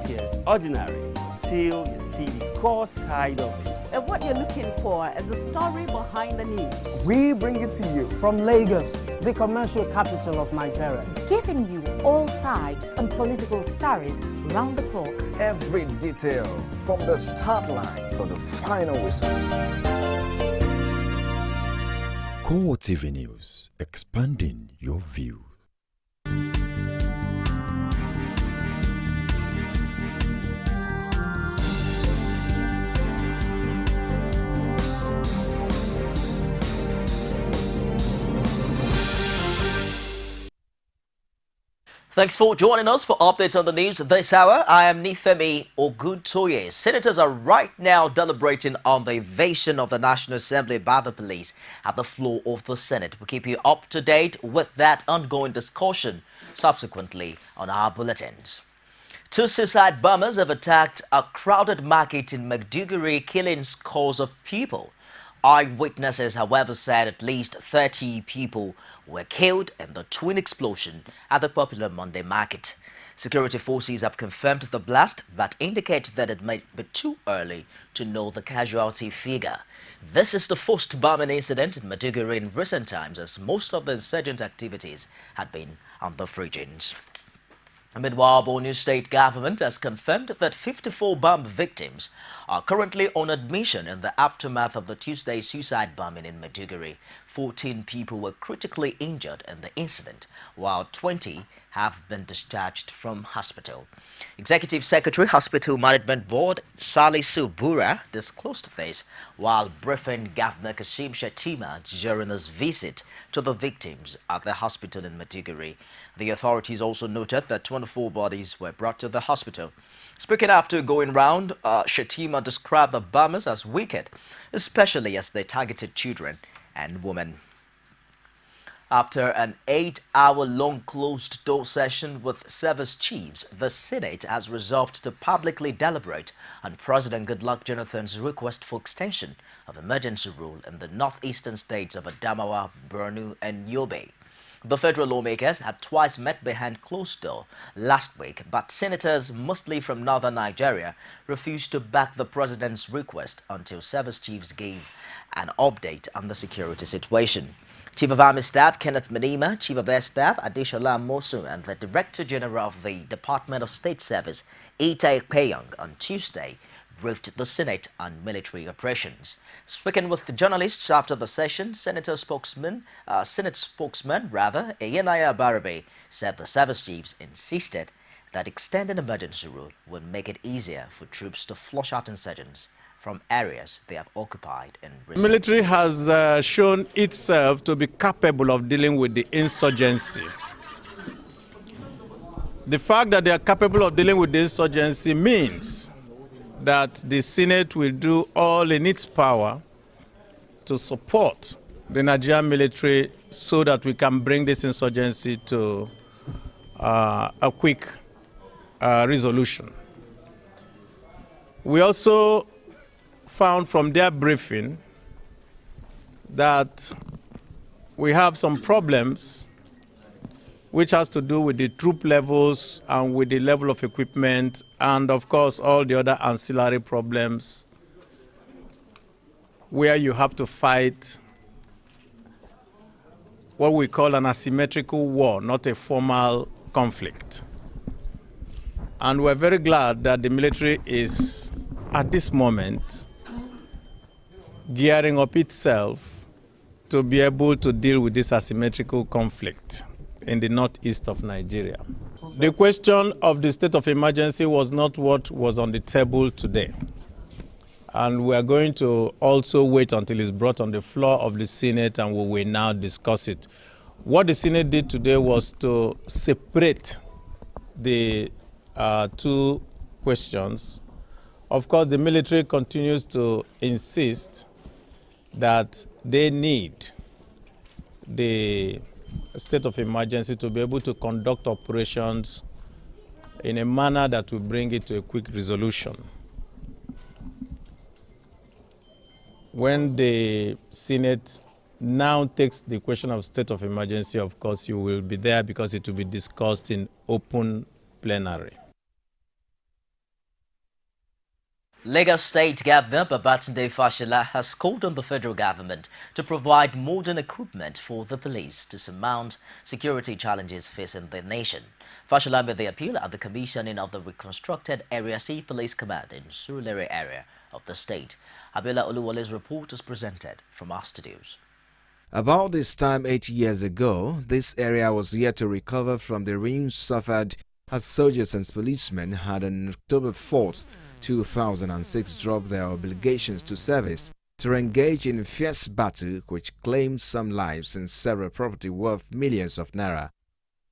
appears ordinary till you see the core side of it. And what you're looking for is the story behind the news. We bring it to you from Lagos, the commercial capital of Nigeria. Giving you all sides and political stories round the clock. Every detail from the start line to the final whistle. CoreTV News, expanding your view. Thanks for joining us for updates on the news this hour. I am Nifemi Oguntoye. Senators are right now deliberating on the invasion of the National Assembly by the police at the floor of the Senate. We'll keep you up to date with that ongoing discussion subsequently on our bulletins. 2 suicide bombers have attacked a crowded market in Maiduguri, killing scores of people. Eyewitnesses, however, said at least 30 people were killed in the twin explosion at the popular Monday market. Security forces have confirmed the blast, but indicate that it may be too early to know the casualty figure. This is the first bombing incident in Maiduguri in recent times, as most of the insurgent activities had been on the fringes. Meanwhile, Borno State government has confirmed that 54 bomb victims are currently on admission in the aftermath of the Tuesday suicide bombing in Maiduguri. 14 people were critically injured in the incident, while 20 have been discharged from hospital. Executive Secretary, Hospital Management Board, Salisu Bura, disclosed this while briefing Governor Kashim Shettima during his visit to the victims at the hospital in Maiduguri. The authorities also noted that 24 bodies were brought to the hospital. Speaking after going round, Shettima described the bombers as wicked, especially as they targeted children and women. After an 8-hour-long closed-door session with service chiefs, the Senate has resolved to publicly deliberate on President Goodluck Jonathan's request for extension of emergency rule in the northeastern states of Adamawa, Borno, and Yobe. The federal lawmakers had twice met behind closed door last week, but senators, mostly from northern Nigeria, refused to back the president's request until service chiefs gave an update on the security situation. Chief of Army Staff Kenneth Manima, Chief of Air Staff Adeshola Mosu, and the Director General of the Department of State Service, Itai Peyong, on Tuesday briefed the Senate on military operations. Speaking with the journalists after the session, Senate spokesman Iyenaya Barabe, said the service chiefs insisted that extending emergency rule would make it easier for troops to flush out insurgents from areas they have occupied in recent The military years. has shown itself to be capable of dealing with the insurgency. The fact that they are capable of dealing with the insurgency means that the Senate will do all in its power to support the Nigerian military so that we can bring this insurgency to a quick resolution. We also found from their briefing that we have some problems which has to do with the troop levels and with the level of equipment and, of course, all the other ancillary problems where you have to fight what we call an asymmetrical war, not a formal conflict. And we're very glad that the military is, at this moment, gearing up itself to be able to deal with this asymmetrical conflict in the northeast of Nigeria. The question of the state of emergency was not what was on the table today. And we are going to also wait until it's brought on the floor of the Senate and we will now discuss it. What the Senate did today was to separate the two questions. Of course, the military continues to insist that they need the state of emergency to be able to conduct operations in a manner that will bring it to a quick resolution. When the Senate now takes the question of state of emergency, of course, you will be there because it will be discussed in open plenary. Lagos State Governor Babatunde Fashola has called on the federal government to provide modern equipment for the police to surmount security challenges facing the nation. Fashola made the appeal at the commissioning of the reconstructed Area C Police Command in Surulere area of the state. Abiola Oluwole's report is presented from our studios. About this time 8 years ago, this area was yet to recover from the ruins suffered as soldiers and policemen had on October 4th, 2006 dropped their obligations to service to engage in fierce battle which claimed some lives and several property worth millions of naira.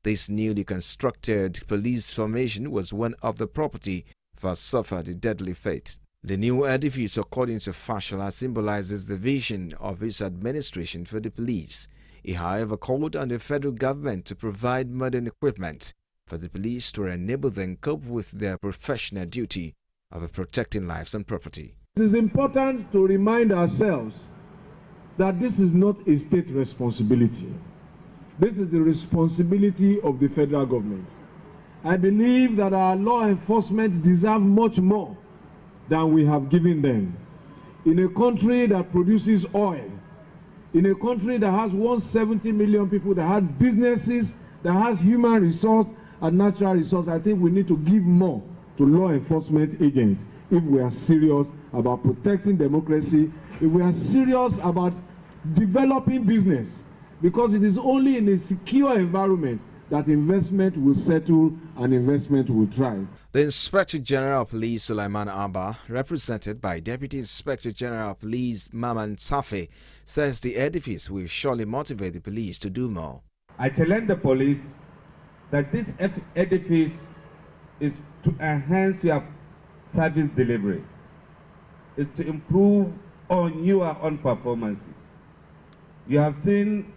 This newly constructed police formation was one of the property that suffered a deadly fate. The new edifice, according to Fashola, symbolizes the vision of his administration for the police. He, however, called on the federal government to provide modern equipment for the police to enable them cope with their professional duty of protecting lives and property. It is important to remind ourselves that this is not a state responsibility. This is the responsibility of the federal government. I believe that our law enforcement deserve much more than we have given them. In a country that produces oil, in a country that has 170 million people, that has businesses, that has human resource and natural resource, I think we need to give more to law enforcement agents if we are serious about protecting democracy, if we are serious about developing business, because it is only in a secure environment that investment will settle and investment will thrive. The Inspector General of Police Sulaiman Abba, represented by Deputy Inspector General of Police Maman Safi, says the edifice will surely motivate the police to do more. I challenge the police that this edifice is to enhance your service delivery, is to improve on your own performances. You have seen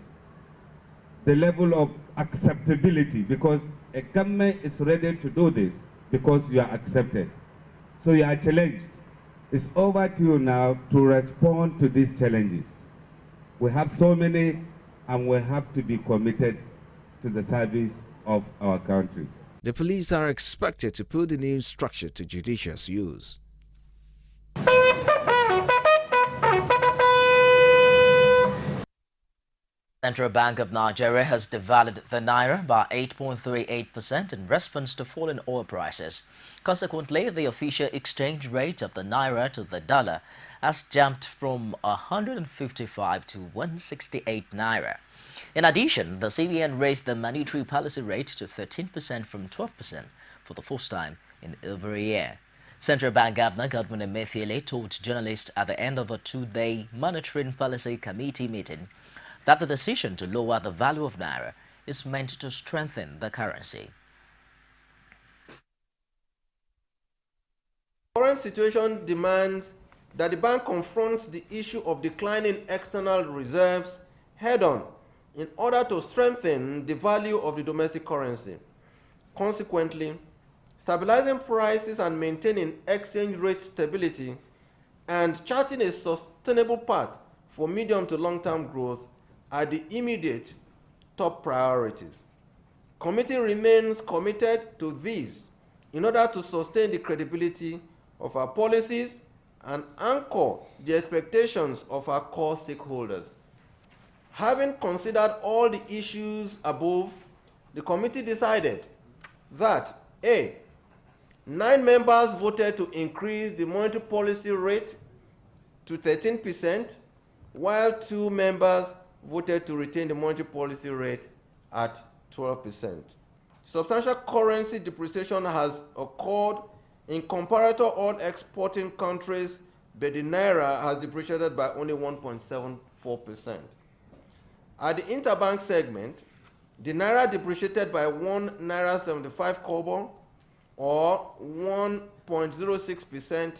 the level of acceptability because a government is ready to do this because you are accepted. So you are challenged. It's over to you now to respond to these challenges. We have so many and we have to be committed to the service of our country. The police are expected to put the new structure to judicious use. Central Bank of Nigeria has devalued the naira by 8.38% in response to falling oil prices. Consequently, the official exchange rate of the naira to the dollar has jumped from 155 to 168 naira. In addition, the CBN raised the monetary policy rate to 13% from 12% for the first time in over a year. Central Bank Governor Godwin Emefiele told journalists at the end of a two-day Monetary Policy Committee meeting that the decision to lower the value of naira is meant to strengthen the currency. The current situation demands that the bank confronts the issue of declining external reserves head-on in order to strengthen the value of the domestic currency. Consequently, stabilizing prices and maintaining exchange rate stability and charting a sustainable path for medium to long-term growth are the immediate top priorities. Committee remains committed to these in order to sustain the credibility of our policies and anchor the expectations of our core stakeholders. Having considered all the issues above, the committee decided that A. 9 members voted to increase the monetary policy rate to 13%, while 2 members voted to retain the monetary policy rate at 12%. Substantial currency depreciation has occurred in comparator oil exporting countries, but the naira has depreciated by only 1.74%. At the interbank segment, the naira depreciated by 1 naira 75 kobo or 1.06%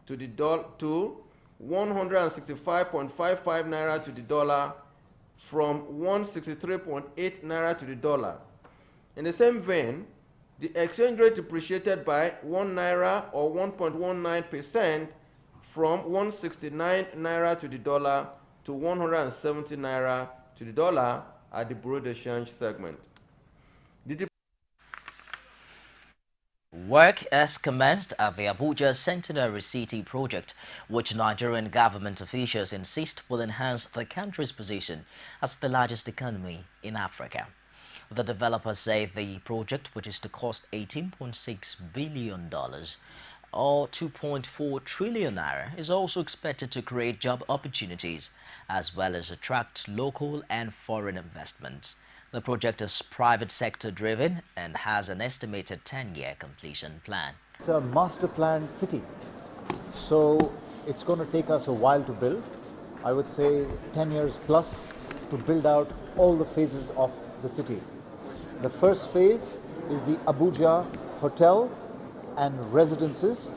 to the dollar to 165.55 naira to the dollar from 163.8 naira to the dollar. In the same vein, the exchange rate depreciated by 1 naira or 1.19% from 169 naira to the dollar to 170 naira to the dollar at the Bureau de Change segment. Work has commenced at the Abuja Centenary City project, which Nigerian government officials insist will enhance the country's position as the largest economy in Africa. The developers say the project, which is to cost $18.6 billion or 2.4 trillion naira, is also expected to create job opportunities as well as attract local and foreign investments. The project is private sector driven and has an estimated 10-year completion plan. It's a master planned city, so it's going to take us a while to build. I would say 10 years plus to build out all the phases of the city. The first phase is the Abuja Hotel and Residences,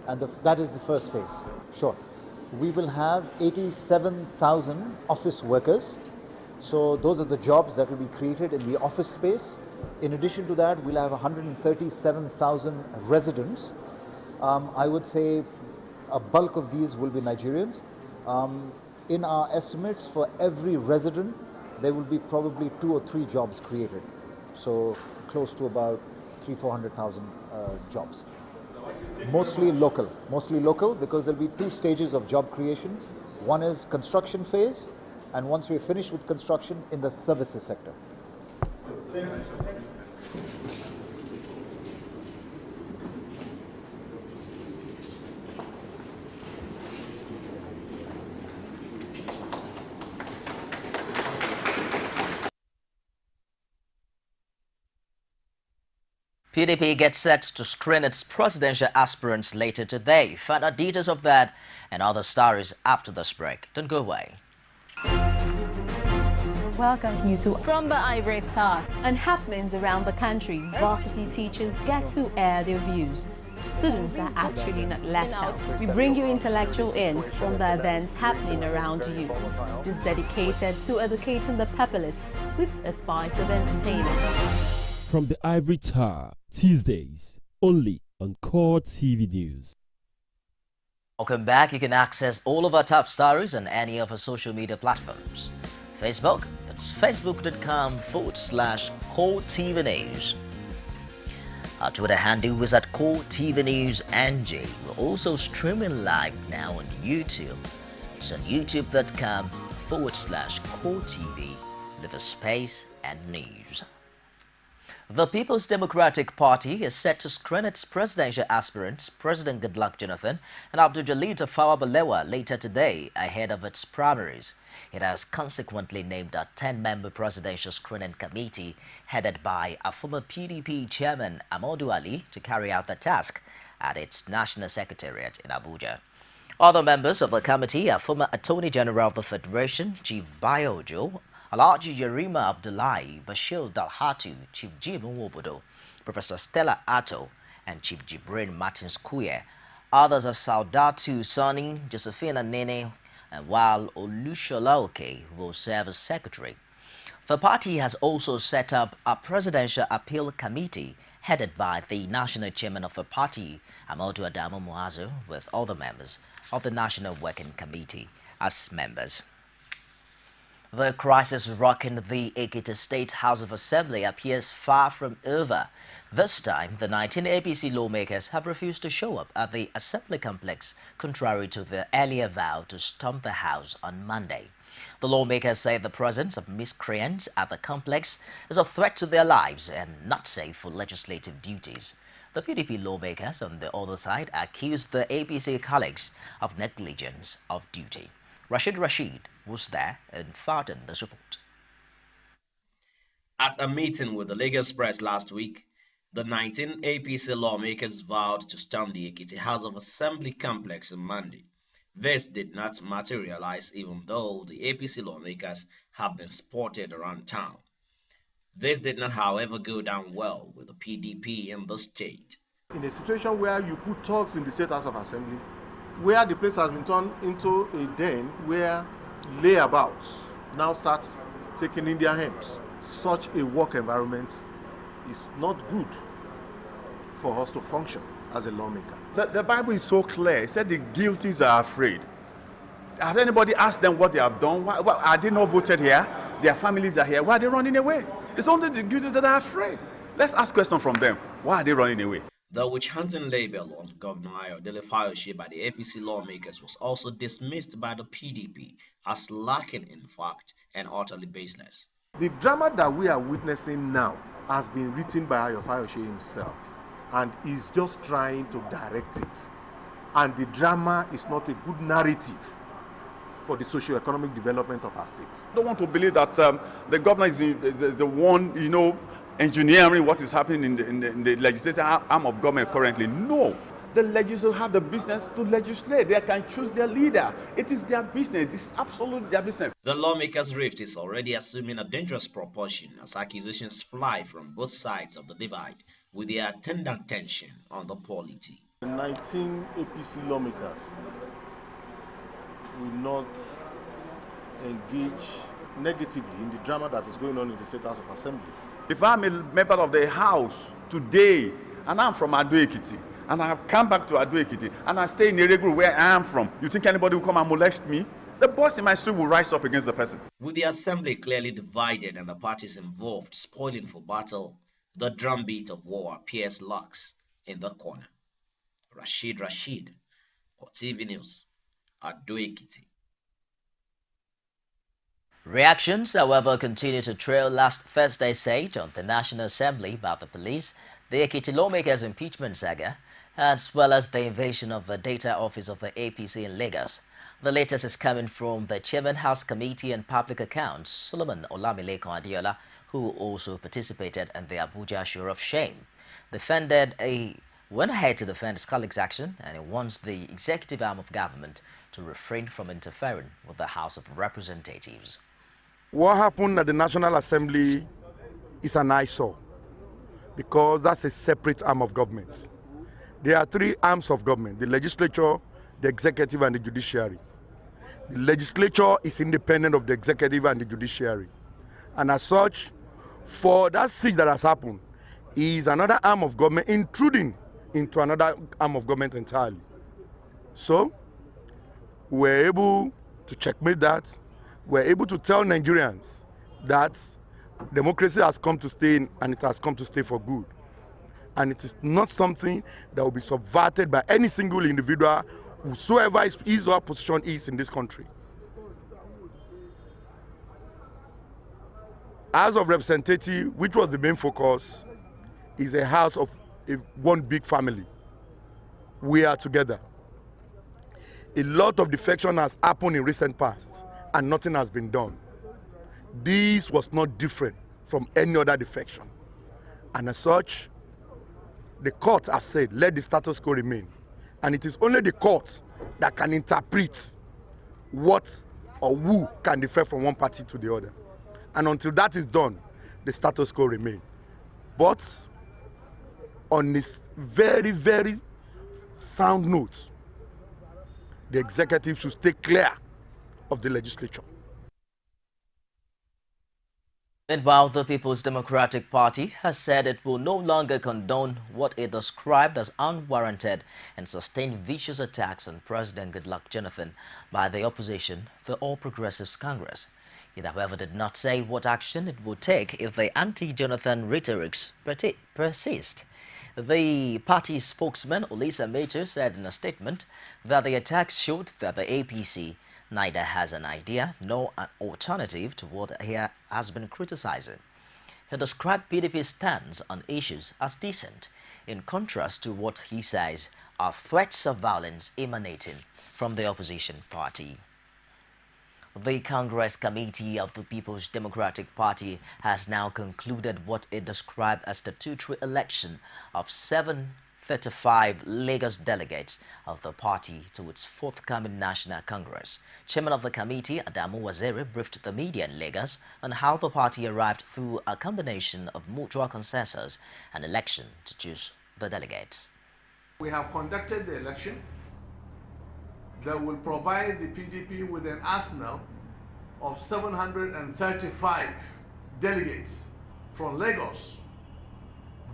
and that is the first phase. Sure. We will have 87,000 office workers. So those are the jobs that will be created in the office space. In addition to that, we'll have 137,000 residents. I would say a bulk of these will be Nigerians. In our estimates, for every resident, there will be probably 2 or 3 jobs created. So close to about 300,000-400,000 jobs. Mostly local because there'll be 2 stages of job creation. One is construction phase, and once we're finished with construction, in the services sector. PDP gets set to screen its presidential aspirants later today. Find out details of that and other stories after this break. Don't go away. Welcome you to From the Ivory Tower. On happenings around the country, varsity teachers get to air their views. Students are actually not left out. We bring you intellectual ends from the events happening around you. It is dedicated to educating the populace with a spice of entertainment. From the Ivory Tower, Tuesdays, only on CoreTV News. Welcome back. You can access all of our top stories on any of our social media platforms. Facebook, it's facebook.com/CoreTV News. Our Twitter handle is at CoreTV News NG. We're also streaming live now on YouTube. It's on youtube.com/CoreTV, with a space and news. The People's Democratic Party is set to screen its presidential aspirants, President Goodluck Jonathan and Abdul Jalil Tafawa Balewa, later today ahead of its primaries. It has consequently named a 10-member presidential screening committee headed by a former PDP chairman, Amadou Ali, to carry out the task at its national secretariat in Abuja. Other members of the committee are former Attorney General of the Federation, Chief Bayojo, Alhaji Yerima Abdullahi, Bashir Dalhatu, Chief Jim Nwobodo, Professor Stella Atto, and Chief Jibrin Martins Kuye. Others are Saudatu Sani, Josephina Nene, and while Olushola Oke will serve as secretary. The party has also set up a presidential appeal committee headed by the national chairman of the party, Amadou Adamu Muazu, with other members of the National Working Committee as members. The crisis rocking the Ekiti State House of Assembly appears far from over. This time, the 19 APC lawmakers have refused to show up at the Assembly complex, contrary to their earlier vow to storm the House on Monday. The lawmakers say the presence of miscreants at the complex is a threat to their lives and not safe for legislative duties. The PDP lawmakers on the other side accused the APC colleagues of negligence of duty. Rashid was there and farted this report. At a meeting with the Lagos Press last week, the 19 APC lawmakers vowed to storm the Ekiti House of Assembly complex on Monday. This did not materialize even though the APC lawmakers have been spotted around town. This did not, however, go down well with the PDP in the state. In a situation where you put thugs in the State House of Assembly, where the place has been turned into a den where layabouts now start taking in their hands, such a work environment is not good for us to function as a lawmaker. The Bible is so clear. It said the guilty are afraid. Has anybody asked them what they have done? Why are they not voted here? Their families are here. Why are they running away? It's only the guilty that are afraid. Let's ask questions from them. Why are they running away? The witch-hunting label on Governor Ayodele Fayose by the APC lawmakers was also dismissed by the PDP as lacking in fact and utterly baseless. The drama that we are witnessing now has been written by Ayo Fayose himself, and he's just trying to direct it. And the drama is not a good narrative for the socio-economic development of our state. I don't want to believe that the governor is the one, engineering what is happening in the legislative arm of government currently. No. The legislators have the business to legislate. They can choose their leader. It is their business. It is absolutely their business. The lawmakers' rift is already assuming a dangerous proportion as accusations fly from both sides of the divide, with the attendant tension on the polity. The 19 APC lawmakers will not engage negatively in the drama that is going on in the State House of Assembly. If I'm a member of the House today, and I'm from Ado-Ekiti, and I have come back to Ado-Ekiti, and I stay in Ereguru where I am from, you think anybody will come and molest me? The boys in my street will rise up against the person. With the assembly clearly divided and the parties involved spoiling for battle, the drumbeat of war appears lax in the corner. Rashid, CoreTV News, Ado-Ekiti. Reactions, however, continue to trail last Thursday's siege on the National Assembly by the police, the Ekiti lawmakers' impeachment saga, as well as the invasion of the data office of the APC in Lagos. The latest is coming from the Chairman House Committee on Public Accounts, Solomon Olamilekan Adeola, who also participated in the Abuja Show of Shame. Went ahead to defend his colleagues' action, and he wants the executive arm of government to refrain from interfering with the House of Representatives. What happened at the National Assembly is an eyesore, because that's a separate arm of government. There are three arms of government: the legislature, the executive, and the judiciary. The legislature is independent of the executive and the judiciary. And as such, for that siege that has happened, is another arm of government intruding into another arm of government entirely. So, we're able to checkmate that. We're able to tell Nigerians that democracy has come to stay and it has come to stay for good. And it is not something that will be subverted by any single individual, whosoever his or her position is in this country. House of Representatives, which was the main focus, is a house of one big family. We are together. A lot of defection has happened in recent past, and nothing has been done. This was not different from any other defection. And as such, the court has said, let the status quo remain. And it is only the court that can interpret what or who can defect from one party to the other. And until that is done, the status quo remain. But on this very, very sound note, the executive should stay clear of the legislature. Meanwhile, the People's Democratic Party has said it will no longer condone what it described as unwarranted and sustained vicious attacks on President Goodluck Jonathan by the opposition, the All Progressives Congress. It, however, did not say what action it will take if the anti-Jonathan rhetorics persist. The party's spokesman, Olisa Metu, said in a statement that the attacks showed that the APC neither has an idea nor an alternative to what he has been criticizing. He described PDP's stance on issues as decent, in contrast to what he says are threats of violence emanating from the opposition party. The Congress Committee of the People's Democratic Party has now concluded what it described as the statutory election of 735 Lagos delegates of the party to its forthcoming National Congress. Chairman of the committee, Adamu Waziri, briefed the media in Lagos on how the party arrived through a combination of mutual consensus and election to choose the delegates. We have conducted the election that will provide the PDP with an arsenal of 735 delegates from Lagos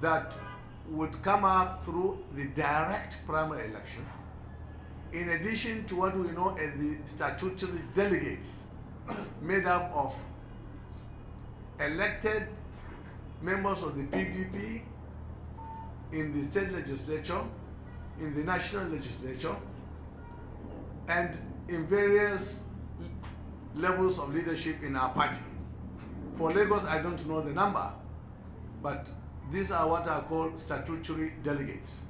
that would come up through the direct primary election, in addition to what we know as the statutory delegates made up of elected members of the PDP in the state legislature, in the national legislature, and in various levels of leadership in our party. For Lagos, I don't know the number, but these are what are called statutory delegates.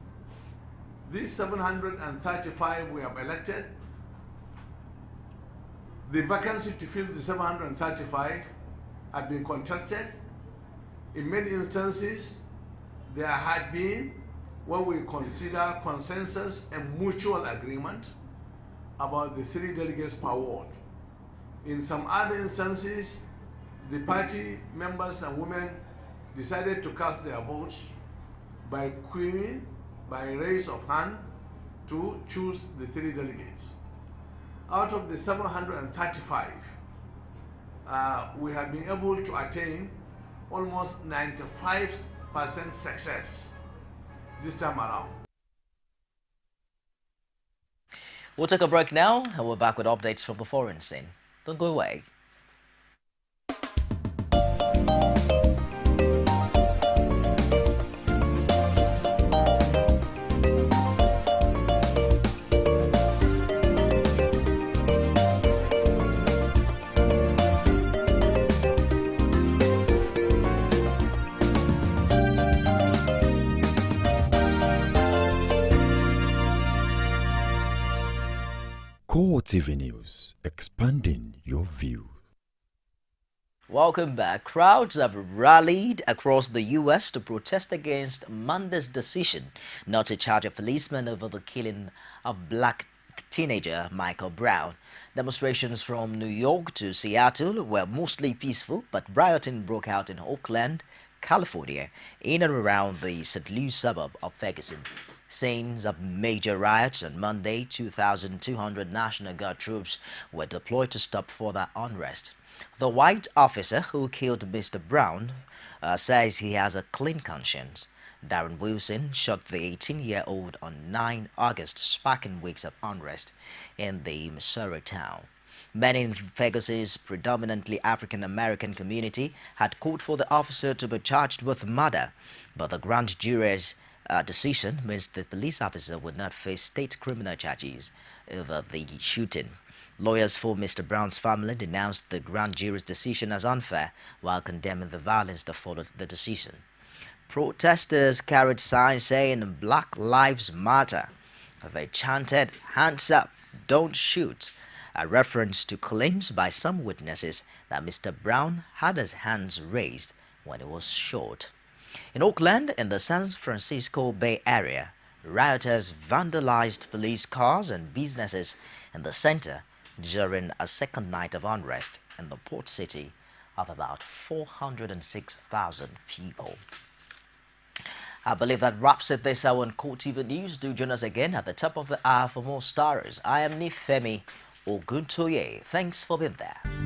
These 735 we have elected. The vacancy to fill the 735 have been contested. In many instances, there had been what we consider consensus and mutual agreement about the 3 delegates per ward. In some other instances, the party members and women decided to cast their votes by queuing, by raise of hand, to choose the 3 delegates. Out of the 735, we have been able to attain almost 95% success this time around. We'll take a break now, and we're back with updates from the foreign scene. Don't go away. CoreTV News, expanding your view. Welcome back. Crowds have rallied across the U.S. to protest against Monday's decision not to charge a policeman over the killing of black teenager Michael Brown. Demonstrations from New York to Seattle were mostly peaceful, but rioting broke out in Oakland, California, in and around the St. Louis suburb of Ferguson. Scenes of major riots on Monday, 2,200 National Guard troops were deployed to stop further unrest. The white officer who killed Mr. Brown says he has a clean conscience. Darren Wilson shot the 18-year-old on 9 August, sparking weeks of unrest in the Missouri town. Many in Ferguson's predominantly African-American community had called for the officer to be charged with murder, but the grand jury's decision means the police officer would not face state criminal charges over the shooting. Lawyers for Mr. Brown's family denounced the grand jury's decision as unfair while condemning the violence that followed the decision. Protesters carried signs saying Black Lives Matter. They chanted, "Hands up, don't shoot," a reference to claims by some witnesses that Mr. Brown had his hands raised when he was shot. In Oakland, in the San Francisco Bay Area, rioters vandalized police cars and businesses in the center during a second night of unrest in the port city of about 406,000 people. I believe that wraps it this hour on CoreTV News. Do join us again at the top of the hour for more stories. I am Nifemi Oguntoye. Thanks for being there.